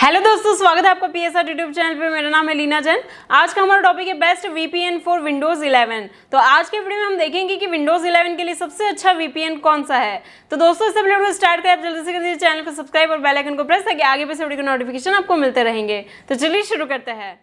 Hello दोस्तों, स्वागत है आपका पीएसआर यूट्यूब चैनल पे। मेरा नाम है लीना जैन। आज का हमारा टॉपिक है बेस्ट वीपीएन फॉर विंडोज 11। तो आज के वीडियो में हम देखेंगे कि विंडोज 11 के लिए सबसे अच्छा वीपीएन कौन सा है। तो दोस्तों, इससे वीडियो को स्टार्ट करें, आप जल्दी से कर दीजिए चैनल को सब्सक्राइब और बेल आइकन को प्रेस, ताकि आगे भी से वीडियो के नोटिफिकेशन आपको मिलते रहेंगे। तो चलिए शुरू करते हैं।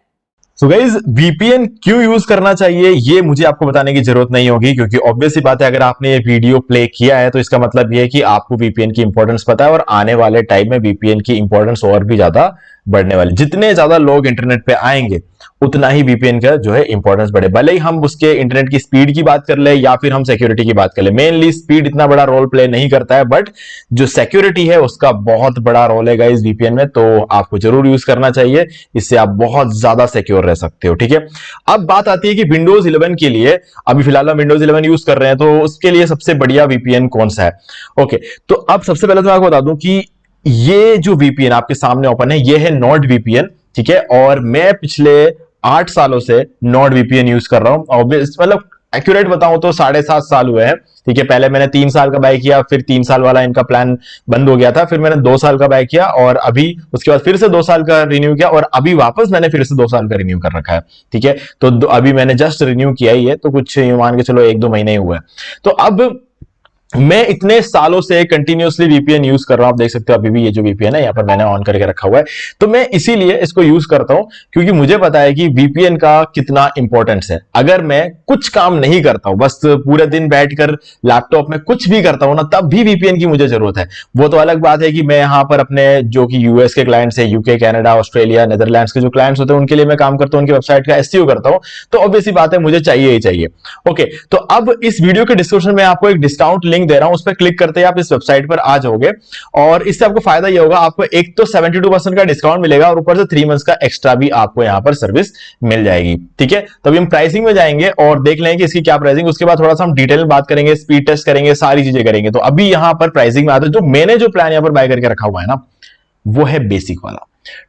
सो गाइज, वीपीएन क्यों यूज करना चाहिए ये मुझे आपको बताने की जरूरत नहीं होगी, क्योंकि ऑब्वियस सी बात है, अगर आपने ये वीडियो प्ले किया है तो इसका मतलब ये है कि आपको वीपीएन की इंपॉर्टेंस पता है और आने वाले टाइम में वीपीएन की इंपॉर्टेंस और भी ज्यादा बढ़ने वाली। जितने ज्यादा लोग इंटरनेट पे आएंगे उतना ही वीपीएन का जो है इंपॉर्टेंस बढ़े। भले ही हम उसके इंटरनेट की स्पीड की बात कर ले या फिर हम सिक्योरिटी की बात कर ले, मेनली स्पीड इतना बड़ा रोल प्ले नहीं करता है, बट जो सिक्योरिटी है उसका बहुत बड़ा रोल है गाइस वीपीएन में। तो आपको जरूर यूज करना चाहिए, इससे आप बहुत ज्यादा सिक्योर रह सकते हो। ठीक है, अब बात आती है कि विंडोज 11 के लिए, अभी फिलहाल हम विंडोज 11 यूज कर रहे हैं, तो उसके लिए सबसे बढ़िया वीपीएन कौन सा है। ओके, तो अब सबसे पहले तो मैं आपको बता दूं कि ये जो वीपीएन आपके सामने ओपन है, ये है नॉर्ड वीपीएन। ठीक है, और मैं पिछले 8 सालों से नॉर्ड वीपीएन यूज कर रहा हूं। मतलब एक्यूरेट बताऊं तो 7.5 साल हुए हैं। ठीक है, पहले मैंने 3 साल का बाय किया, फिर 3 साल वाला इनका प्लान बंद हो गया था, फिर मैंने 2 साल का बाय किया और अभी उसके बाद फिर से 2 साल का रिन्यू किया और अभी वापस मैंने फिर से 2 साल का रिन्यू कर रखा है। ठीक है, तो अभी मैंने जस्ट रिन्यू किया ही है, तो कुछ मान के चलो 1-2 महीने ही हुए हैं। तो अब मैं इतने सालों से कंटिन्यूअसली वीपीएन यूज कर रहा हूं। आप देख सकते हो अभी भी ये जो वीपीएन है यहाँ पर मैंने ऑन करके रखा हुआ है। तो मैं इसीलिए इसको यूज करता हूं क्योंकि मुझे पता है कि वीपीएन का कितना इंपॉर्टेंस है। अगर मैं कुछ काम नहीं करता हूं, बस पूरे दिन बैठकर लैपटॉप में कुछ भी करता हूं ना, तब भी वीपीएन की मुझे जरूरत है। वो तो अलग बात है कि मैं यहाँ पर अपने जो कि यूएस के क्लाइंट्स है, यूके, कनाडा, ऑस्ट्रेलिया, नेदरलैंड्स के जो क्लाइंट्स होते हैं उनके लिए मैं काम करता हूं, उनकी वेबसाइट का एसईओ करता हूं, तो ऑब्वियस सी बात है मुझे चाहिए ही चाहिए। ओके, तो अब इस वीडियो के डिस्क्रिप्शन में आपको एक डिस्काउंट लिंक दे रहा हूं, उस पर क्लिक करते ही आप इस वेबसाइट पर आ जाओगे और इससे आपको फायदा ये होगा, आपको एक तो 72% का डिस्काउंट मिलेगा और ऊपर से 3 मंथ्स का एक्स्ट्रा भी आपको यहां पर सर्विस मिल जाएगी। ठीक है, तो अभी हम प्राइसिंग में जाएंगे और देख लेंगे कि इसकी क्या प्राइसिंग, उसके बाद थोड़ा सा हम डिटेल में बात करेंगे, स्पीड टेस्ट करेंगे, सारी चीजें करेंगे। तो अभी यहां पर प्राइसिंग में आता है, जो मैंने जो प्लान यहां पर बाय करके रखा हुआ है ना, वो है बेसिक वाला।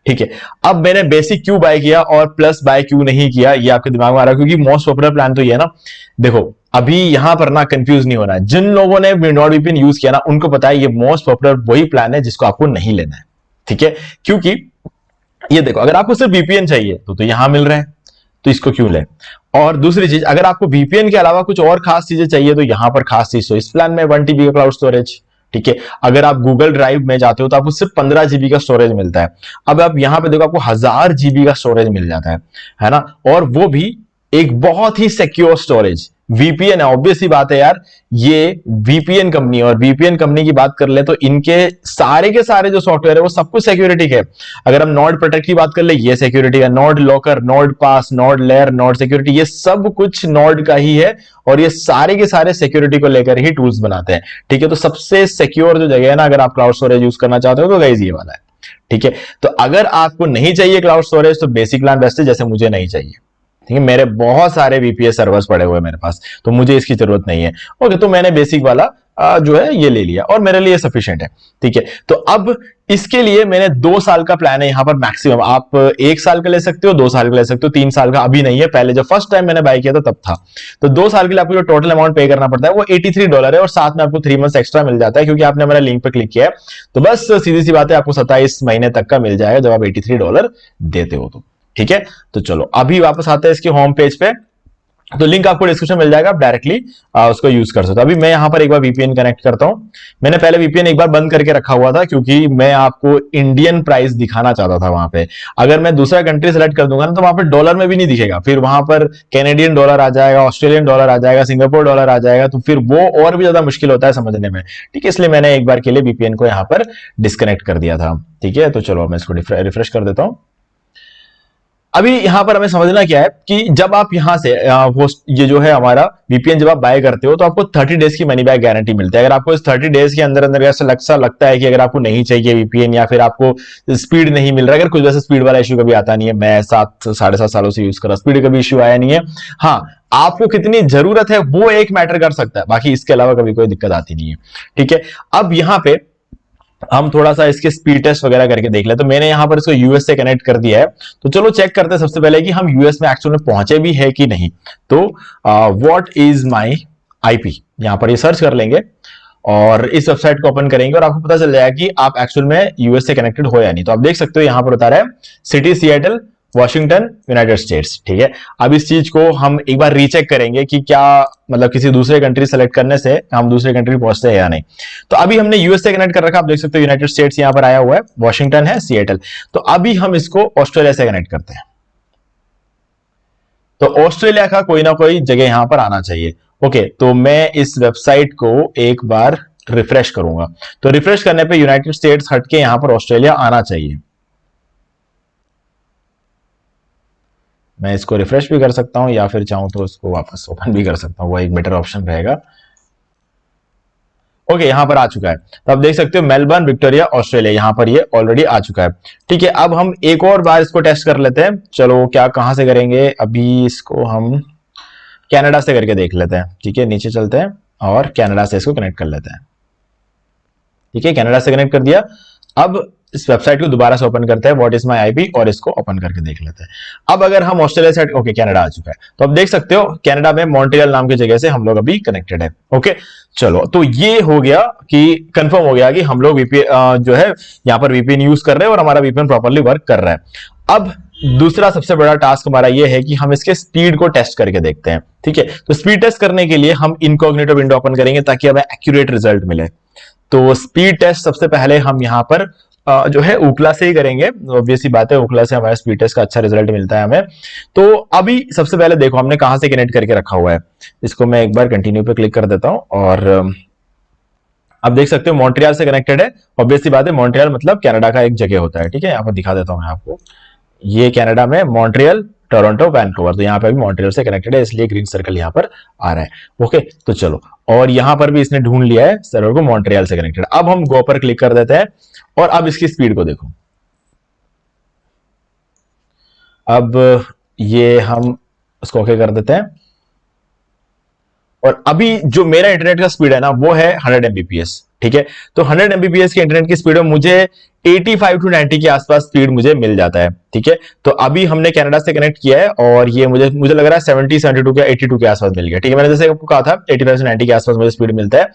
ठीक है, अब मैंने बेसिक क्यों बाय किया और प्लस बाय क्यों नहीं किया, ये आपके दिमाग में आ रहा है, क्योंकि मोस्ट पॉपुलर प्लान तो ये है ना। देखो, अभी यहां पर ना कंफ्यूज नहीं होना है। जिन लोगों ने नॉर्ड वीपीएन यूज किया ना, उनको पता है ये मोस्ट पॉपुलर वही प्लान है जिसको आपको नहीं लेना है। ठीक है, क्योंकि ये देखो, अगर आपको सिर्फ वीपीएन चाहिए तो यहां मिल रहे हैं, तो इसको क्यों लें। और दूसरी चीज, अगर आपको वीपीएन के अलावा कुछ और खास चीजें चाहिए तो यहां पर खास चीज, तो इस प्लान में 1 TB का क्लाउड स्टोरेज। ठीक है, अगर आप गूगल ड्राइव में जाते हो तो आपको सिर्फ 15 GB का स्टोरेज मिलता है। अब आप यहां पे देखो, आपको 1000 GB का स्टोरेज मिल जाता है ना, और वो भी एक बहुत ही सिक्योर स्टोरेज। वीपीएन है, ऑब्वियस सी बात है यार, ये वीपीएन कंपनी, और वीपीएन कंपनी की बात कर ले तो इनके सारे के सारे जो सॉफ्टवेयर है वो सब कुछ सिक्योरिटी के। अगर हम नॉर्ड प्रोटेक्ट की बात कर ले, ये सिक्योरिटी है, नॉर्ड लॉकर, नॉर्ड पास, नॉर्ड लेयर, नॉर्ड सिक्योरिटी, ये सब कुछ नॉर्ड का ही है और ये सारे के सारे सिक्योरिटी को लेकर ही टूल्स बनाते हैं। ठीक है, तो सबसे सिक्योर जो जगह है ना, अगर आप क्लाउड स्टोरेज यूज करना चाहते हो तो गाइस ये वाला है। ठीक है, तो अगर आपको नहीं चाहिए क्लाउड स्टोरेज तो बेसिक प्लान बेस्ट है, जैसे मुझे नहीं चाहिए। ठीक है, मेरे बहुत सारे वीपीएस सर्वर्स पड़े हुए हैं मेरे पास, तो मुझे इसकी जरूरत नहीं है। ओके, तो मैंने बेसिक वाला जो है ये ले लिया और मेरे लिए सफिशिएंट है। ठीक है, तो अब इसके लिए मैंने 2 साल का प्लान है यहाँ पर मैक्सिमम। आप 1 साल का ले सकते हो, 2 साल का ले सकते हो, 3 साल का अभी नहीं है, पहले जब फर्स्ट टाइम मैंने बाय किया था तब था। तो 2 साल के लिए आपको जो टोटल अमाउंट पे करना पड़ता है वो $83 है और साथ में आपको 3 मंथ्स एक्स्ट्रा मिल जाता है, क्योंकि आपने हमारे लिंक पर क्लिक किया है। तो बस सीधी सी बात है, आपको 27 महीने तक का मिल जाएगा जब आप $83 देते हो तो। ठीक है, तो चलो अभी वापस आते हैं इसके होम पेज पे। तो लिंक आपको डिस्क्रिप्शन मिल जाएगा, आप डायरेक्टली उसको यूज कर सकते हो। अभी मैं यहां पर एक बार वीपीएन कनेक्ट करता हूं। मैंने पहले वीपीएन एक बार बंद करके रखा हुआ था क्योंकि मैं आपको इंडियन प्राइस दिखाना चाहता था वहां पे। अगर मैं दूसरा कंट्री सेलेक्ट कर दूंगा ना, तो वहां पर डॉलर में भी नहीं दिखेगा, फिर वहां पर कैनेडियन डॉलर आ जाएगा, ऑस्ट्रेलियन डॉलर आ जाएगा, सिंगापुर डॉलर आ जाएगा, तो फिर वो और भी ज्यादा मुश्किल होता है समझने में। ठीक है, इसलिए मैंने एक बार के लिए वीपीएन को यहां पर डिस्कनेक्ट कर दिया था। ठीक है, तो चलो मैं इसको रिफ्रेश कर देता हूं। अभी यहां पर हमें समझना क्या है कि जब आप यहां से ये जो है हमारा वीपीएन जब आप बाय करते हो तो आपको 30 डेज की मनी बैक गारंटी मिलती है। अगर आपको इस 30 डेज के अंदर अंदर ऐसा लगता है कि अगर आपको नहीं चाहिए वीपीएन या फिर आपको स्पीड नहीं मिल रहा है, अगर कुछ वैसे स्पीड वाला इश्यू कभी आता नहीं है, मैं 7-7.5 सालों से यूज कर रहा, स्पीड कभी इश्यू आया नहीं है। हाँ, आपको कितनी जरूरत है वो एक मैटर कर सकता है, बाकी इसके अलावा कभी कोई दिक्कत आती नहीं है। ठीक है, अब यहां पे हम थोड़ा सा इसके स्पीड टेस्ट वगैरह करके देख ले। तो मैंने यहां पर इसको यूएस से कनेक्ट कर दिया है, तो चलो चेक करते हैं सबसे पहले कि हम यूएस में एक्चुअल में पहुंचे भी है कि नहीं। तो व्हाट इज माय आईपी, यहां पर ये सर्च कर लेंगे और इस वेबसाइट को ओपन करेंगे और आपको पता चल जाएगा कि आप एक्चुअल में यूएस से कनेक्टेड हो या नहीं। तो आप देख सकते हो यहां पर बता रहा है city Seattle, Washington, United states. ठीक है, अब इस चीज को हम एक बार रीचेक करेंगे कि क्या मतलब किसी दूसरे कंट्री सेलेक्ट करने से हम दूसरे कंट्री पहुंचते हैं या नहीं। तो अभी हमने यूएस से कनेक्ट कर रखा, आप देख सकते हो यूनाइटेड स्टेट्स यहां पर आया हुआ है, वॉशिंगटन है, सिएटल। तो अभी हम इसको ऑस्ट्रेलिया से कनेक्ट करते हैं। तो ऑस्ट्रेलिया का कोई ना कोई जगह यहां पर आना चाहिए। ओके, तो मैं इस वेबसाइट को एक बार रिफ्रेश करूंगा। तो रिफ्रेश करने पे यूनाइटेड स्टेट्स हटके यहां पर ऑस्ट्रेलिया आना चाहिए। मैं इसको रिफ्रेश भी कर सकता हूं या फिर चाहूं तो इसको वापस ओपन भी कर सकता हूं, वो एक बेटर ऑप्शन रहेगा। ओके, यहां पर आ चुका है। तो आप देख सकते हो मेलबर्न, विक्टोरिया, ऑस्ट्रेलिया, यहां पर ये ऑलरेडी आ चुका है। ठीक है, अब हम एक और बार इसको टेस्ट कर लेते हैं। चलो, क्या कहां से करेंगे? अभी इसको हम कनाडा से करके देख लेते हैं। ठीक है, नीचे चलते हैं और कनाडा से इसको कनेक्ट कर लेते हैं। ठीक है, कनाडा से कनेक्ट कर दिया। अब इस वेबसाइट को दोबारा से ओपन करते हैं, व्हाट इज माय आईपी, और इसको ओपन करके देख लेते हैं। अब अगर हम ऑस्ट्रेलिया से, ओके कनाडा आ चुका है, तो अब देख सकते हो कनाडा में मॉन्ट्रियल नाम की जगह से हम लोग अभी कनेक्टेड है। ओके, चलो, तो ये हो गया कि कंफर्म हो गया कि हम लोग वीपीएन जो है यहाँ पर वीपीएन यूज कर रहे हैं और हमारा वीपीएन प्रॉपर्ली वर्क कर रहा है। अब दूसरा सबसे बड़ा टास्क हमारा ये है कि हम इसके स्पीड को टेस्ट करके देखते हैं। ठीक है, तो स्पीड टेस्ट करने के लिए हम इनकॉग्निटो विंडो ओपन करेंगे ताकि हमें एक्यूरेट रिजल्ट मिले। तो स्पीड टेस्ट सबसे पहले हम यहाँ पर जो है ओकला से ही करेंगे। ऑब्वियसली बात है, ओकला से हमारे स्पीड टेस्ट का अच्छा रिजल्ट मिलता है हमें। तो अभी सबसे पहले देखो हमने कहां से कनेक्ट करके रखा हुआ है। इसको मैं एक बार कंटिन्यू पे क्लिक कर देता हूं और अब देख सकते हो मॉन्ट्रियल से कनेक्टेड है। ऑब्वियसली बात है, मॉन्ट्रियल मतलब कनाडा का एक जगह होता है। ठीक है, यहाँ पर दिखा देता हूं मैं आपको, ये कनाडा में मॉन्ट्रियल, टोरंटो, वैंकूवर। तो यहाँ पे भी मॉन्ट्रियल से कनेक्टेड है, इसलिए ग्रीन सर्कल यहाँ पर आ रहा है। ओके, तो चलो, और यहाँ पर भी इसने ढूंढ लिया है सर्वर को मॉन्ट्रियल से कनेक्टेड। अब हम गो पर क्लिक कर देते हैं और अब इसकी स्पीड को देखो। अब ये हम उसको ओके कर देते हैं और अभी जो मेरा इंटरनेट का स्पीड है ना वो है 100 Mbps। ठीक है, तो 100 Mbps की इंटरनेट की स्पीड में मुझे 85 to 90 के आसपास स्पीड मुझे मिल जाता है। ठीक है, तो अभी हमने कनाडा से कनेक्ट किया है और ये मुझे लग रहा है 70, 72 या 82 के आसपास मिल गया। ठीक है, मैंने जैसे आपको कहा था 85 से 90 के आसपास मुझे स्पीड मिलता है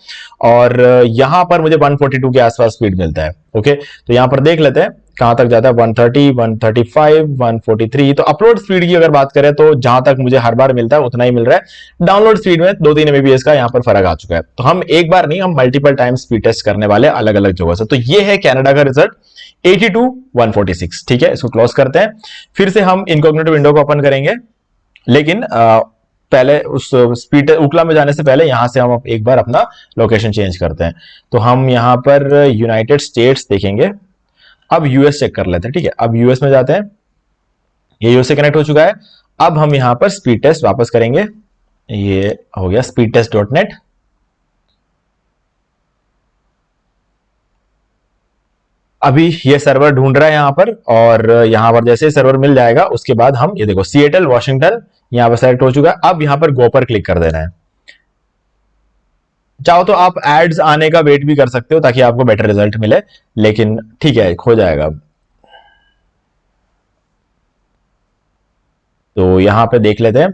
और यहां पर मुझे 142 के आसपास स्पीड मिलता है। ओके, तो यहां पर देख लेते हैं कहां तक जाता है, 130, 135, 143। तो अपलोड स्पीड की अगर बात करें तो जहां तक मुझे हर बार मिलता है उतना ही मिल रहा है। डाउनलोड स्पीड में 2-3 Mbps का यहां पर फर्क आ चुका है। तो हम एक बार नहीं, हम मल्टीपल टाइम स्पीड टेस्ट करने वाले अलग अलग जगह से। तो ये है कनाडा का रिजल्ट 82, 146। ठीक है, इसको क्लोज करते हैं। फिर से हम इनकॉग्निटो विंडो को ओपन करेंगे, लेकिन पहले उस स्पीड उकला में जाने से पहले यहां से हम एक बार अपना लोकेशन चेंज करते हैं। तो हम यहां पर यूनाइटेड स्टेट्स देखेंगे। अब यूएस चेक कर लेते हैं। ठीक है, अब यूएस में जाते हैं, ये यूएस से कनेक्ट हो चुका है। अब हम यहां पर स्पीड टेस्ट वापस करेंगे, ये हो गया speedtest.net। अभी ये सर्वर ढूंढ रहा है यहां पर, और यहां पर जैसे सर्वर मिल जाएगा उसके बाद हम ये देखो सिएटल, वॉशिंगटन यहां पर सेलेक्ट हो चुका है। अब यहां पर गो पर क्लिक कर देना है। चाहो तो आप एड्स आने का वेट भी कर सकते हो ताकि आपको बेटर रिजल्ट मिले, लेकिन ठीक है, हो जाएगा। तो यहां पे देख लेते हैं,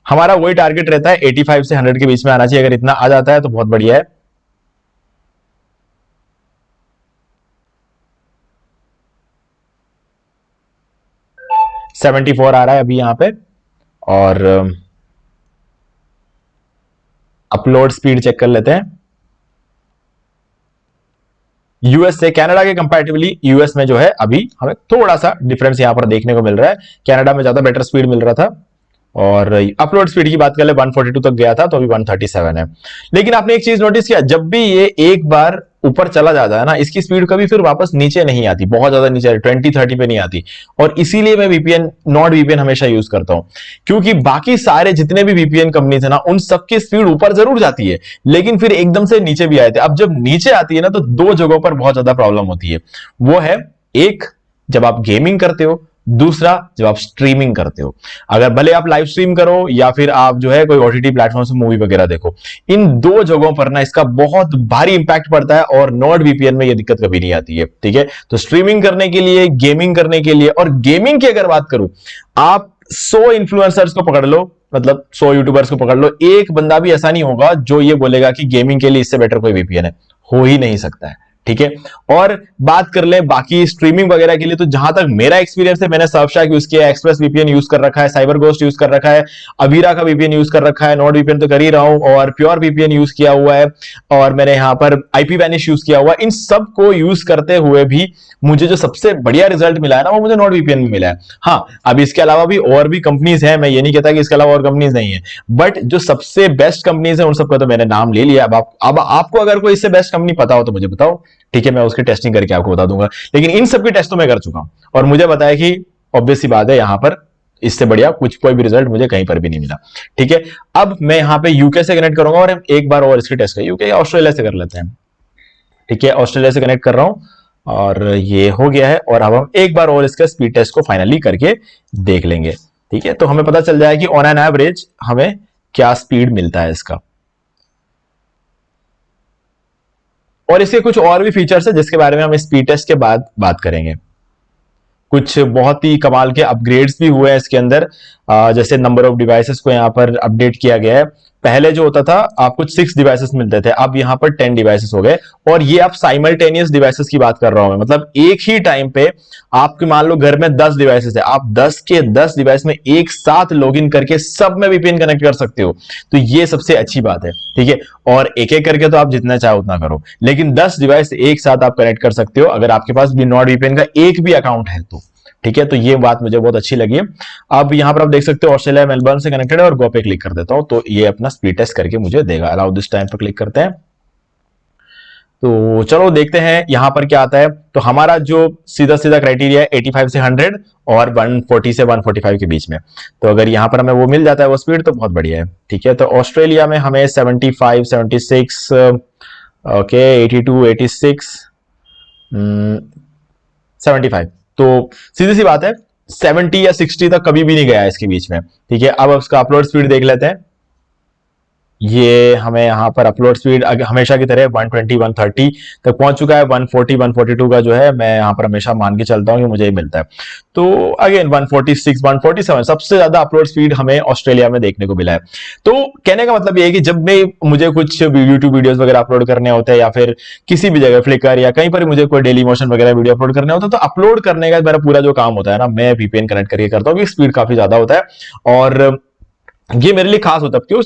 हमारा वही टारगेट रहता है 85 से 100 के बीच में आना चाहिए। अगर इतना आ जाता है तो बहुत बढ़िया है। 74 आ रहा है अभी यहां पे। और अपलोड स्पीड चेक कर लेते हैं। यूएस से कनाडा के कंपैरेटिवली यूएस में जो है अभी हमें थोड़ा सा डिफरेंस यहां पर देखने को मिल रहा है। कनाडा में ज्यादा बेटर स्पीड मिल रहा था। और अपलोड स्पीड की बात कर ले 142 तक गया था, तो अभी 137 है। लेकिन आपने एक चीज नोटिस किया, जब भी ये एक बार ऊपर चला जाता है ना, इसकी स्पीड कभी फिर वापस नीचे नहीं आती, बहुत ज्यादा नीचे 20-30 पे नहीं आती। और इसीलिए मैं वीपीएन, नॉट वीपीएन हमेशा यूज करता हूं, क्योंकि बाकी सारे जितने भी वीपीएन कंपनी थे ना, उन सबकी स्पीड ऊपर जरूर जाती है लेकिन फिर एकदम से नीचे भी आए थे। अब जब नीचे आती है ना, तो दो जगहों पर बहुत ज्यादा प्रॉब्लम होती है। वो है, एक जब आप गेमिंग करते हो, दूसरा जब आप स्ट्रीमिंग करते हो। अगर भले आप लाइव स्ट्रीम करो या फिर आप जो है कोई ओटीटी प्लेटफॉर्म से मूवी वगैरह देखो, इन दो जगहों पर ना इसका बहुत भारी इंपैक्ट पड़ता है और नॉट वीपीएन में ये दिक्कत कभी नहीं आती है। ठीक है, तो स्ट्रीमिंग करने के लिए, गेमिंग करने के लिए, और गेमिंग की अगर बात करूं, आप 100 इन्फ्लुएंसर्स को पकड़ लो, मतलब 100 यूट्यूबर्स को पकड़ लो, एक बंदा भी ऐसा नहीं होगा जो ये बोलेगा कि गेमिंग के लिए इससे बेटर कोई वीपीएन है। हो ही नहीं सकता है, ठीक है। और बात कर ले बाकी स्ट्रीमिंग वगैरह के लिए, तो जहां तक मेरा एक्सपीरियंस है, मैंने सर्फशार्क यूज किया है, एक्सप्रेस वीपीएन यूज कर रखा है, साइबर गोस्ट यूज कर रखा है, अवीरा का वीपीएन यूज कर रखा है, नॉर्ड वीपीएन तो कर ही रहा हूं, और प्योर वीपीएन यूज किया हुआ है, और मैंने यहां पर आईपी वैनिश यूज किया हुआ है। इन सब को यूज करते हुए भी मुझे जो सबसे बढ़िया रिजल्ट मिला है ना, वो मुझे नॉर्ड वीपीएन में मिला है। हाँ, अब इसके अलावा भी और भी कंपनीज है, मैं ये नहीं कहता कि इसके अलावा और कंपनीज नहीं है, बट जो सबसे बेस्ट कंपनीज है उन सबका तो मैंने नाम ले लिया। अब आपको अगर कोई इससे बेस्ट कंपनी पता हो तो मुझे बताओ, ठीक है, मैं उसकी टेस्टिंग करके आपको बता दूंगा। लेकिन इन सब की टेस्ट तो मैं कर चुका हूं, और मुझे बताया कि ऑब्वियस सी बात है, यहां पर इससे बढ़िया कोई भी रिजल्ट मुझे कहीं पर भी नहीं मिला, ठीक है। अब मैं यहां पे यूके से कनेक्ट करूंगा, और एक बार और इसकी टेस्ट कर, यूके या ऑस्ट्रेलिया से कर लेते हैं, ठीक है। ऑस्ट्रेलिया से कनेक्ट कर रहा हूं, और ये हो गया है, और अब हम एक बार और इसका स्पीड टेस्ट को फाइनली करके देख लेंगे, ठीक है। तो हमें पता चल जाए कि ऑन एन एवरेज हमें क्या स्पीड मिलता है इसका। और इसके कुछ और भी फीचर्स है जिसके बारे में हम स्पीड टेस्ट के बाद बात करेंगे। कुछ बहुत ही कमाल के अपग्रेड्स भी हुए हैं इसके अंदर, जैसे नंबर ऑफ डिवाइसेस को यहाँ पर अपडेट किया गया है। पहले जो होता था आपको 6 डिवाइसेस मिलते थे, अब यहाँ पर 10 डिवाइसेस हो गए, और ये आप साइमल्टेनियस डिवाइसेस की बात कर रहा हूं मैं, मतलब एक ही टाइम पे आपके मान लो घर में 10 डिवाइसेस है, आप 10 के 10 डिवाइस में एक साथ लॉगिन करके सब में वीपीएन कनेक्ट कर सकते हो। तो ये सबसे अच्छी बात है, ठीक है। और एक एक करके तो आप जितना चाहो उतना करो, लेकिन 10 डिवाइस एक साथ आप कनेक्ट कर सकते हो अगर आपके पास भी नॉर्ड वीपीएन का एक भी अकाउंट है तो, ठीक है। तो ये बात मुझे बहुत अच्छी लगी है। अब यहां पर आप देख सकते हो ऑस्ट्रेलिया मेलबर्न से कनेक्टेड है, और गो पे क्लिक कर देता हूं तो ये अपना स्पीड टेस्ट करके मुझे देगा। अलाउ दिस टाइम पर क्लिक करते हैं, तो चलो देखते हैं यहां पर क्या आता है। तो हमारा जो सीधा सीधा क्राइटेरिया है 85 से 100 और 140 से 145 के बीच में, तो अगर यहां पर हमें वो मिल जाता है वो स्पीड, तो बहुत बढ़िया है, ठीक है। तो ऑस्ट्रेलिया में हमें 75, 76, ओके, 82, 86, 75, तो सीधी सी बात है 70 या 60 तक कभी भी नहीं गया इसके बीच में, ठीक है। अब उसका अपलोड स्पीड देख लेते हैं। ये हमें यहाँ पर अपलोड स्पीड हमेशा की तरह 120, 130 तक पहुंच चुका है। 140, 142 का जो है मैं यहाँ पर हमेशा मान के चलता हूँ कि मुझे ही मिलता है। तो अगेन 146, 147 सबसे ज्यादा अपलोड स्पीड हमें ऑस्ट्रेलिया में देखने को मिला है। तो कहने का मतलब ये है कि जब मैं मुझे कुछ यूट्यूब वीडियोस वगैरह अपलोड करने होते हैं, या फिर किसी भी जगह फ्लिकर या कहीं पर मुझे कोई डेली मोशन वगैरह वीडियो अपलोड करने होता है, तो अपलोड करने का मेरा पूरा जो काम होता है ना, मैं वीपीएन कनेक्ट करके करता हूँ, स्पीड काफी ज्यादा होता है। और ये मेरे लिए खास होता है क्यों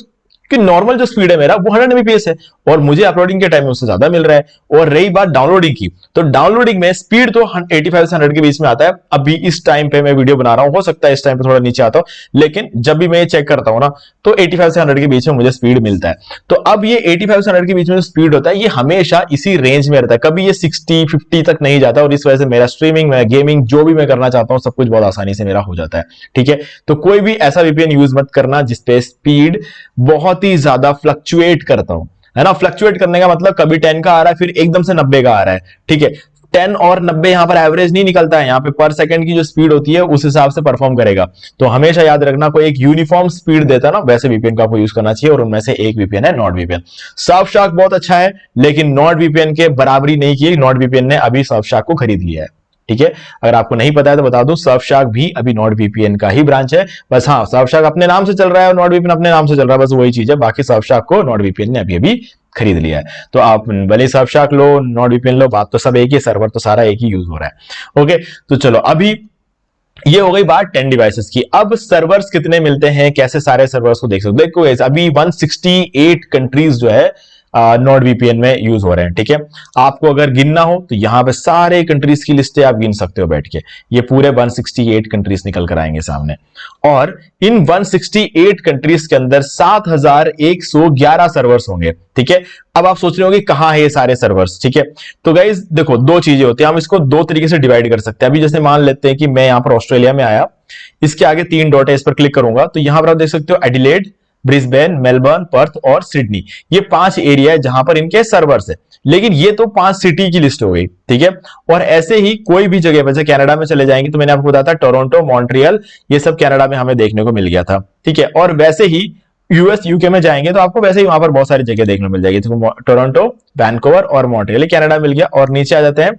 कि नॉर्मल जो स्पीड है मेरा वो 100 Mbps है, और मुझे अपलोडिंग के टाइम में उससे ज्यादा मिल रहा है। और रही बात डाउनलोडिंग की, तो डाउनलोडिंग में स्पीड तो 85 से 100 के बीच में आता है। अभी इस टाइम पे मैं वीडियो बना रहा हूं, हो सकता है इस टाइम पे थोड़ा नीचे आता हो, लेकिन जब भी मैं चेक करता हूं ना, तो 85 से 100 के बीच में मुझे स्पीड मिलता है। तो अब ये 85 से 100 के बीच में जो स्पीड होता है, ये हमेशा इसी रेंज में रहता है, कभी ये 60, 50 तक नहीं जाता, और इस वजह से मेरा स्ट्रीमिंग, मेरा गेमिंग, जो भी मैं करना चाहता हूं सब कुछ बहुत आसानी से मेरा हो जाता है, ठीक है। तो कोई भी ऐसा वीपीएन यूज मत करना जिसपे स्पीड बहुत ही ज्यादा फ्लक्चुएट करता हूं, है ना। फ्लक्चुएट करने का मतलब कभी 10 का आ रहा है फिर एकदम से 90 का आ रहा है, ठीक है। 10 और 90 यहां पर एवरेज नहीं निकलता है, यहां पे पर सेकंड की जो स्पीड होती है उस हिसाब से परफॉर्म करेगा। तो हमेशा याद रखना, कोई एक यूनिफॉर्म स्पीड देता है ना, वैसे वीपीएन का आपको यूज करना चाहिए, और उनमें से एक वीपीएन है नॉर्ड वीपीएन। सर्फशार्क बहुत अच्छा है, लेकिन नॉर्ड वीपीएन के बराबरी नहीं की। नॉर्ड वीपीएन ने अभी सर्फशार्क को खरीद लिया है, ठीक है। अगर आपको नहीं पता है तो बता दूं, सर्फशार्क भी अभी नॉर्ड वीपीएन का ही ब्रांच है। बस हाँ, सर्फशार्क अपने नाम से चल रहा है और नॉर्ड वीपीएन अपने नाम से चल रहा है, बस वही चीज है। बाकी सर्फशार्क को नॉर्ड वीपीएन ने अभी अभी खरीद लिया है। तो आप भले सर्फशार्क लो, नॉर्ड वीपीएन लो, बात तो सब एक ही, सर्वर तो सारा एक ही यूज हो रहा है, ओके। तो चलो, अभी ये हो गई बात 10 डिवाइसेस की। अब सर्वर्स कितने मिलते हैं, कैसे सारे सर्वर्स को देख सकते हो। देखो अभी 168 कंट्रीज जो है नॉर्ड वीपीएन में यूज हो रहे हैं, ठीक है। आपको अगर गिनना हो तो यहां पे सारे कंट्रीज की लिस्टें आप गिन सकते हो बैठ के, ये पूरे 168 कंट्रीज निकल कर आएंगे सामने। और इन 168 कंट्रीज के अंदर 7111 सर्वर्स होंगे, ठीक है। अब आप सोच रहे होंगे कहां है ये सारे सर्वर्स, ठीक है। तो गाइज देखो, दो चीजें होती है, हम इसको दो तरीके से डिवाइड कर सकते हैं। अभी जैसे मान लेते हैं कि मैं यहां पर ऑस्ट्रेलिया में आया, इसके आगे 3 डॉट है, इस पर क्लिक करूंगा तो यहां पर आप देख सकते हो एडिलेड, ब्रिस्बेन, मेलबर्न, पर्थ और सिडनी, ये 5 एरिया है जहां पर इनके सर्वर्स है। लेकिन ये तो 5 सिटी की लिस्ट हो गई, ठीक है। और ऐसे ही कोई भी जगह, वैसे कनाडा में चले जाएंगे तो मैंने आपको बताया था टोरंटो, मॉन्ट्रियल, ये सब कनाडा में हमें देखने को मिल गया था, ठीक है। और वैसे ही यूएस यूके में जाएंगे तो आपको वैसे ही वहां पर बहुत सारी जगह देखने को मिल जाएगी। तो टोरंटो, वैंकूवर और मॉन्ट्रियल, कनाडा मिल गया। और नीचे आ जाते हैं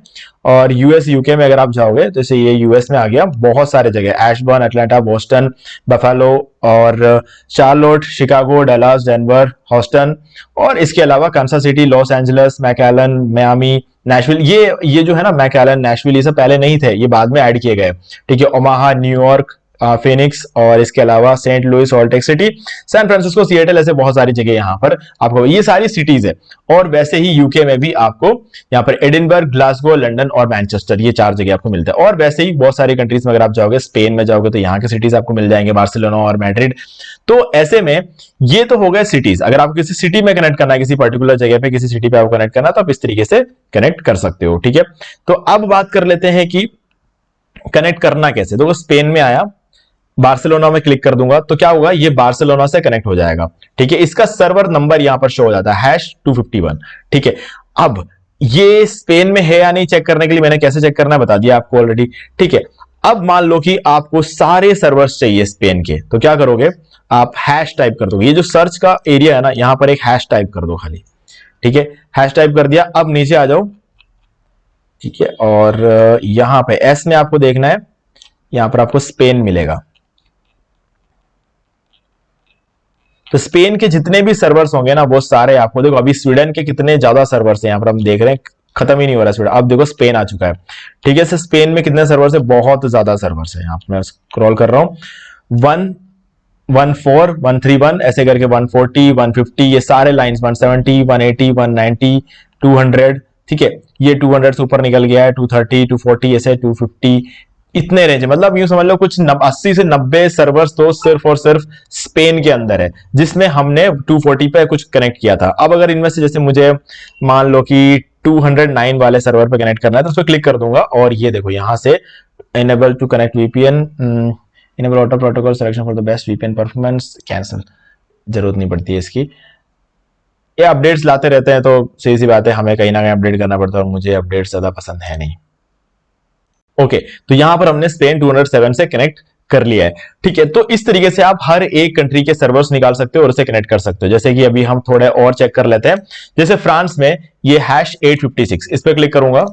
और यूएस यूके में अगर आप जाओगे तो जैसे ये यूएस में आ गया, बहुत सारे जगह, एशबर्न, अटलांटा, बोस्टन, बफेलो और Charlotte, Chicago, Dallas, Denver, Houston और इसके अलावा Kansas City, Los Angeles, McAllen, Miami, Nashville. ये जो है ना मैकएलन, नेशविल, ये सब पहले नहीं थे, ये बाद में ऐड किए गए। ठीक है, ओमाहा, न्यूयॉर्क, फिनिक्स और इसके अलावा Saint Louis, Salt Lake City, San Francisco, Seattle, ऐसे बहुत सारी जगह यहाँ पर आपको, ये सारी सिटीज है। और वैसे ही यूके में भी आपको यहाँ पर एडिनबर्ग, ग्लासगो, लंदन और मैनचेस्टर, ये 4 जगह आपको मिलता है। और वैसे ही बहुत सारी कंट्रीज में अगर आप जाओगे, स्पेन में जाओगे तो यहाँ के सिटीज आपको मिल जाएंगे, बार्सिलोना और मैड्रिड। तो ऐसे में ये तो हो गए सिटीज। अगर आपको किसी सिटी में कनेक्ट करना है, किसी पर्टिकुलर जगह पे किसी सिटी पे आपको कनेक्ट करना है, तो आप इस तरीके से कनेक्ट कर सकते हो। ठीक है, तो अब बात कर लेते हैं कि कनेक्ट करना कैसे। तो स्पेन में आया, बार्सिलोना में क्लिक कर दूंगा तो क्या होगा, ये बार्सिलोना से कनेक्ट हो जाएगा। ठीक है, इसका सर्वर नंबर यहां पर शो हो जाता है #251। ठीक है, अब ये स्पेन में है या नहीं चेक करने के लिए मैंने कैसे चेक करना है बता दिया आपको ऑलरेडी। ठीक है, अब मान लो कि आपको सारे सर्वर्स चाहिए स्पेन के, तो क्या करोगे, आप हैश टाइप कर दोगे। ये जो सर्च का एरिया है ना, यहां पर एक हैश टाइप कर दो खाली। ठीक है, हैश टाइप कर दिया। अब नीचे आ जाओ। ठीक है, और यहां पे एस में आपको देखना है, यहां पर आपको स्पेन मिलेगा। तो स्पेन के जितने भी सर्वर्स होंगे ना, वो सारे आपको, देखो अभी स्वीडन के कितने ज्यादा सर्वर्स हैं, यहां पर हम देख रहे हैं, खत्म ही नहीं हो रहा स्वीडन। अब देखो स्पेन आ चुका है। ठीक है, स्पेन में कितने सर्वर्स है, बहुत ज्यादा सर्वर्स है। यहां पर मैं स्क्रॉल कर रहा हूं, 114, 131 ऐसे करके 140, 150, ये सारे लाइंस, 170, 180, 190, 200। ठीक है, ये 200 से ऊपर निकल गया है, 230, 240, ऐसे 250, इतने रेंज, मतलब यूं समझ लो कुछ 80 से 90 सर्वर्स तो सिर्फ और सिर्फ स्पेन के अंदर है, जिसमें हमने 240 पे कुछ कनेक्ट किया था। अब अगर इनमें से जैसे मुझे मान लो कि 209 वाले सर्वर पे कनेक्ट करना है, तो उस पर क्लिक कर दूंगा और ये देखो यहां से enable to connect VPN, enable auto protocol selection for the best VPN performance, cancel, जरूरत नहीं पड़ती है इसकी। ये अपडेट्स लाते रहते हैं तो सही सी बात है, हमें कहीं ना कहीं अपडेट करना पड़ता है और मुझे अपडेट्स ज्यादा पसंद है नहीं। ओके, तो यहां पर हमने स्पेन 207 से कनेक्ट कर लिया है। ठीक है, तो इस तरीके से आप हर एक कंट्री के सर्वर्स निकाल सकते हो और उसे कनेक्ट कर सकते हो। जैसे कि अभी हम थोड़े और चेक कर लेते हैं। जैसे फ्रांस में ये #856, इस पर क्लिक करूंगा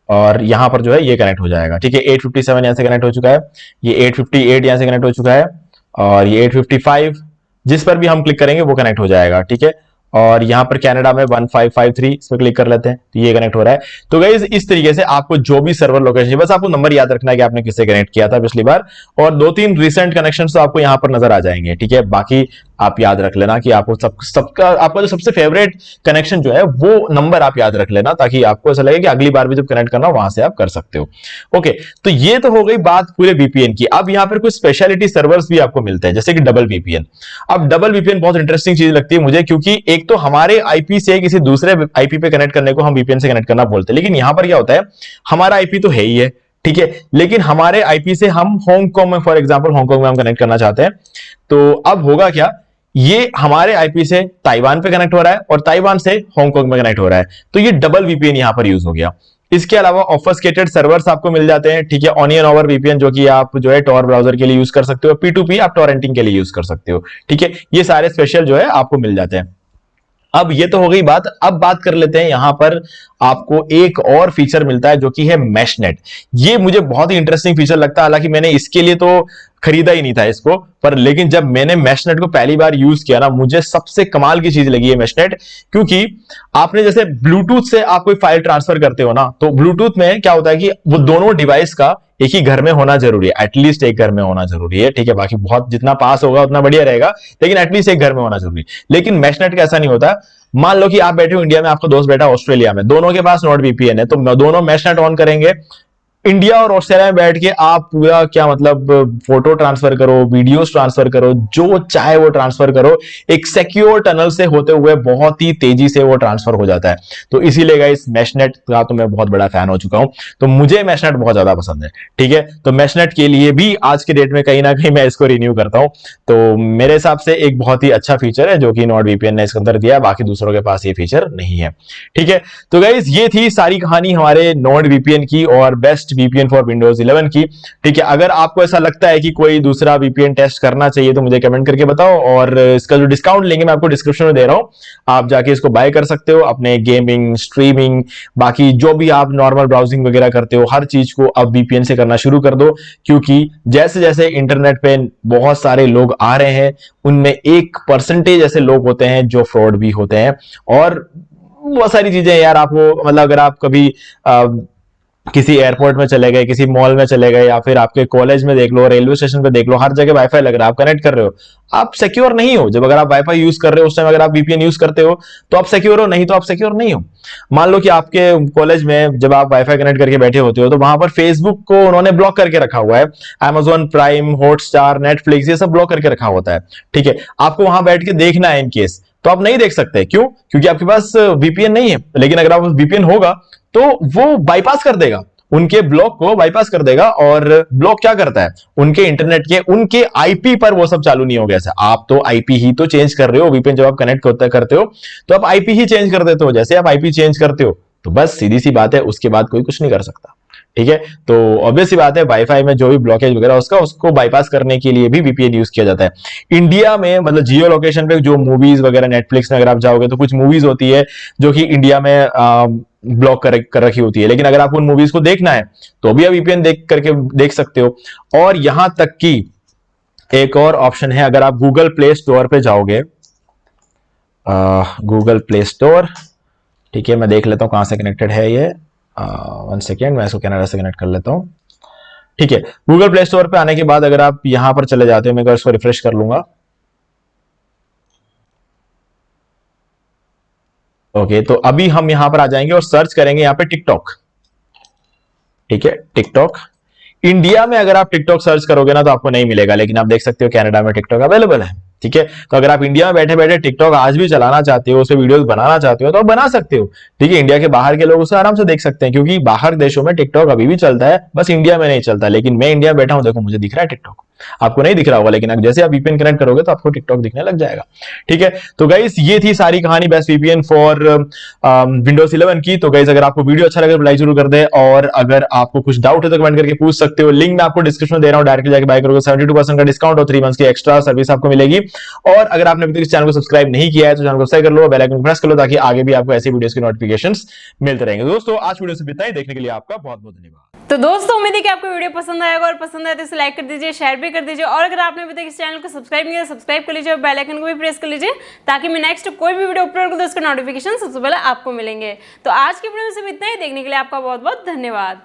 और यहां पर जो है ये कनेक्ट हो जाएगा। ठीक है, 857 यहां से कनेक्ट हो चुका है, ये 858 यहां से कनेक्ट हो चुका है और ये 855 जिस पर भी हम क्लिक करेंगे वो कनेक्ट हो जाएगा। ठीक है, और यहां पर कनाडा में 1553, इस पर क्लिक कर लेते हैं तो ये कनेक्ट हो रहा है। तो गाइस इस तरीके से आपको जो भी सर्वर लोकेशन, बस आपको नंबर याद रखना है कि आपने किससे कनेक्ट किया था पिछली बार, और 2-3 रिसेंट कनेक्शंस तो आपको यहां पर नजर आ जाएंगे। ठीक है, बाकी आप याद रख लेना कि आपको सबका आपका जो सबसे फेवरेट कनेक्शन जो है वो नंबर आप याद रख लेना, ताकि आपको ऐसा लगे कि अगली बार भी जब कनेक्ट करना वहां से आप कर सकते हो। ओके, तो ये तो हो गई बात पूरे वीपीएन की। अब यहां पर कुछ स्पेशलिटी सर्वर्स भी आपको मिलते हैं, जैसे कि डबल वीपीएन। अब डबल वीपीएन बहुत इंटरेस्टिंग चीज लगती है मुझे, क्योंकि एक तो हमारे आईपी से किसी दूसरे आईपी पे कनेक्ट करने को हम वीपीएन से कनेक्ट करना बोलते हैं, लेकिन यहां पर क्या होता है, हमारा आईपी तो है ही है, ठीक है, लेकिन हमारे आईपी से हम हांगकांग में, फॉर एग्जांपल हांगकांग में हम कनेक्ट करना चाहते हैं, तो अब होगा क्या, ये हमारे आईपी से ताइवान पे कनेक्ट हो रहा है और ताइवान से हांगकांग में कनेक्ट हो रहा है, तो ये डबल वीपीएन यहां पर यूज हो गया। इसके अलावा ऑफस्केटेड सर्वर्स आपको मिल जाते हैं। ठीक है, ऑनियन ओवर वीपीएन जो कि आप जो है टॉर ब्राउजर के लिए यूज कर सकते हो, P2P आप टॉरेंटिंग के लिए यूज कर सकते हो। ठीक है, ये सारे स्पेशल जो है आपको मिल जाते हैं। अब ये तो हो गई बात, अब बात कर लेते हैं, यहां पर आपको एक और फीचर मिलता है जो कि है मैशनेट। ये मुझे बहुत ही इंटरेस्टिंग फीचर लगता है, हालांकि मैंने इसके लिए तो खरीदा ही नहीं था इसको, पर लेकिन जब मैंने मैशनेट को पहली बार यूज किया ना, मुझे सबसे कमाल की चीज लगी है मैशनेट, क्योंकि आपने जैसे ब्लूटूथ से आप कोई फाइल ट्रांसफर करते हो ना, तो ब्लूटूथ में क्या होता है कि वो दोनों डिवाइस का एक ही घर में होना जरूरी है, एटलीस्ट एक घर में होना जरूरी है। ठीक है, बाकी बहुत जितना पास होगा उतना बढ़िया रहेगा, लेकिन एटलीस्ट एक घर में होना जरूरी। लेकिन मैशनेट का ऐसा नहीं होता। मान लो कि आप बैठे हो इंडिया में, आपका दोस्त बैठा ऑस्ट्रेलिया में, दोनों के पास नॉट वीपीएन है, तो दोनों मैशनेट ऑन करेंगे, इंडिया और ऑस्ट्रेलिया में बैठ के आप पूरा क्या मतलब फोटो ट्रांसफर करो, वीडियोस ट्रांसफर करो, जो चाहे वो ट्रांसफर करो, एक सिक्योर टनल से होते हुए बहुत ही तेजी से वो ट्रांसफर हो जाता है। तो इसीलिए गाइस मैशनेट का तो मैं बहुत बड़ा फैन हो चुका हूं, तो मुझे मैशनेट बहुत ज्यादा पसंद है। ठीक है, तो मैशनेट के लिए भी आज के डेट में कहीं ना कहीं मैं इसको रिन्यू करता हूं, तो मेरे हिसाब से एक बहुत ही अच्छा फीचर है जो कि नॉट वीपीएन ने इसके अंदर दिया है, बाकी दूसरों के पास ये फीचर नहीं है। ठीक है, तो गाइस ये थी सारी कहानी हमारे नॉट वीपीएन की और बेस्ट VPN फॉर विंडोज 11 की। ठीक है, अगर आपको ऐसा लगता है कि कोई दूसरा VPN टेस्ट करना चाहिए तो मुझे कमेंट करके बताओ, और इसका जो डिस्काउंट लेंगे मैं आपको डिस्क्रिप्शन में दे रहा हूं, आप जाके इसको बाय कर सकते हो। अपने गेमिंग, स्ट्रीमिंग, बाकी जो भी आप नॉर्मल ब्राउजिंग वगैरह करते हो, हर चीज को अब VPN से करना शुरू कर दो, क्योंकि जैसे जैसे इंटरनेट पे बहुत सारे लोग आ रहे हैं, उनमें 1% ऐसे लोग होते हैं जो फ्रॉड भी होते हैं। और बहुत सारी चीजें यार, आपको मतलब अगर आप कभी किसी एयरपोर्ट में चले गए, किसी मॉल में चले गए, या फिर आपके कॉलेज में देख लो, रेलवे स्टेशन पे देख लो, हर जगह वाईफाई लग रहा है, आप कनेक्ट कर रहे हो, आप सिक्योर नहीं हो। जब अगर आप वाईफाई यूज कर रहे हो उस टाइम अगर आप VPN यूज करते हो तो आप सिक्योर हो, नहीं तो आप सिक्योर नहीं हो। मान लो कि आपके कॉलेज में जब आप वाईफाई कनेक्ट करके बैठे होते हो तो वहां पर फेसबुक को उन्होंने ब्लॉक करके रखा हुआ है, Amazon प्राइम, हॉटस्टार, नेटफ्लिक्स, ये सब ब्लॉक करके रखा होता है। ठीक है, आपको वहां बैठ के देखना है इन केस, तो आप नहीं देख सकते। क्यों? क्योंकि आपके पास VPN नहीं है। लेकिन अगर आप VPN होगा तो वो बाईपास कर देगा, उनके ब्लॉक को बाईपास कर देगा। और ब्लॉक क्या करता है? उनके इंटरनेट के, उनके IP पर वो सब चालू नहीं हो गया। ऐसा आप तो IP ही तो चेंज कर रहे हो। VPN जब आप कनेक्ट करते हो तो आप IP ही चेंज कर देते हो। जैसे आप IP चेंज करते हो तो बस सीधी सी बात है, उसके बाद कोई कुछ नहीं कर सकता। ठीक है, तो ऑब्वियस सी बात है, वाईफाई में जो भी ब्लॉकेज वगैरह उसको बाईपास करने के लिए भी VPN यूज किया जाता है। इंडिया में मतलब जियो लोकेशन पे जो मूवीज वगैरह नेटफ्लिक्स में अगर आप जाओगे तो कुछ मूवीज होती है जो कि इंडिया में ब्लॉक कर रखी होती है, लेकिन अगर आपको उन मूवीज को देखना है तो भी आप VPN देख सकते हो। और यहां तक कि एक और ऑप्शन है, अगर आप गूगल प्ले स्टोर पे जाओगे, गूगल प्ले स्टोर, ठीक है, मैं देख लेता हूं कहां से कनेक्टेड है ये। 1 सेकेंड, मैं इसको कनाडा से कनेक्ट कर लेता हूं। ठीक है, गूगल प्ले स्टोर पे आने के बाद अगर आप यहां पर चले जाते हो, मैं इसको रिफ्रेश कर लूंगा। ओके, तो अभी हम यहां पर आ जाएंगे और सर्च करेंगे यहां पे टिकटॉक। ठीक है, टिकटॉक। इंडिया में अगर आप टिकटॉक सर्च करोगे ना तो आपको नहीं मिलेगा, लेकिन आप देख सकते हो कनाडा में टिकटॉक अवेलेबल है। ठीक है, तो अगर आप इंडिया में बैठे बैठे टिकटॉक आज भी चलाना चाहते हो, उस पर वीडियोस बनाना चाहते हो तो आप बना सकते हो। ठीक है, इंडिया के बाहर के लोग उसे आराम से देख सकते हैं, क्योंकि बाहर देशों में टिकटॉक अभी भी चलता है, बस इंडिया में नहीं चलता। लेकिन मैं इंडिया में बैठा हूं, देखो मुझे दिख रहा है टिकटॉक, आपको नहीं दिख रहा होगा, लेकिन जैसे आप VPN कनेक्ट करोगे तो आपको टिकटॉक दिखने लग जाएगा। ठीक है, तो गाइस ये थी सारी कहानी बेस्ट VPN फॉर विंडोज 11 की। तो गाइस अगर आपको वीडियो अच्छा लगे तो लाइक जरूर कर दे, और अगर आपको कुछ डाउट है तो कमेंट करके पूछ सकते हो। लिंक मैं आपको डिस्क्रिप्शन में दे रहा हूं, डायरेक्टली जाके बाय करोगे 72% का डिस्काउंट और 3 मंथ्स की एक्स्ट्रा सर्विस आपको मिलेगी। और अगर आपने अभी तक इस चैनल को सब्सक्राइब नहीं किया है तो चैनल को सब्सक्राइब कर लो, बेल आइकन प्रेस कर लो, ताकि आगे भी आपको ऐसी वीडियोस की नोटिफिकेशंस मिलते रहेंगे। दोस्तों आज वीडियो से इतना ही, देखने के लिए आपका बहुत बहुत धन्यवाद। तो दोस्तों उम्मीद है कि आपको वीडियो पसंद आएगा, और पसंद आए तो इसे लाइक कर दीजिए, शेयर भी कर दीजिए, और अगर आपने अभी तक इस चैनल को सब्सक्राइब नहीं किया तो सब्सक्राइब कर लीजिए और बेल आइकन को भी प्रेस कर लीजिए, ताकि मैं नेक्स्ट कोई भी वीडियो अपलोड करूं तो उसका नोटिफिकेशन सबसे पहले आपको मिलेंगे। तो आज की वीडियो में सिर्फ इतना ही, देखने के लिए आपका बहुत बहुत धन्यवाद।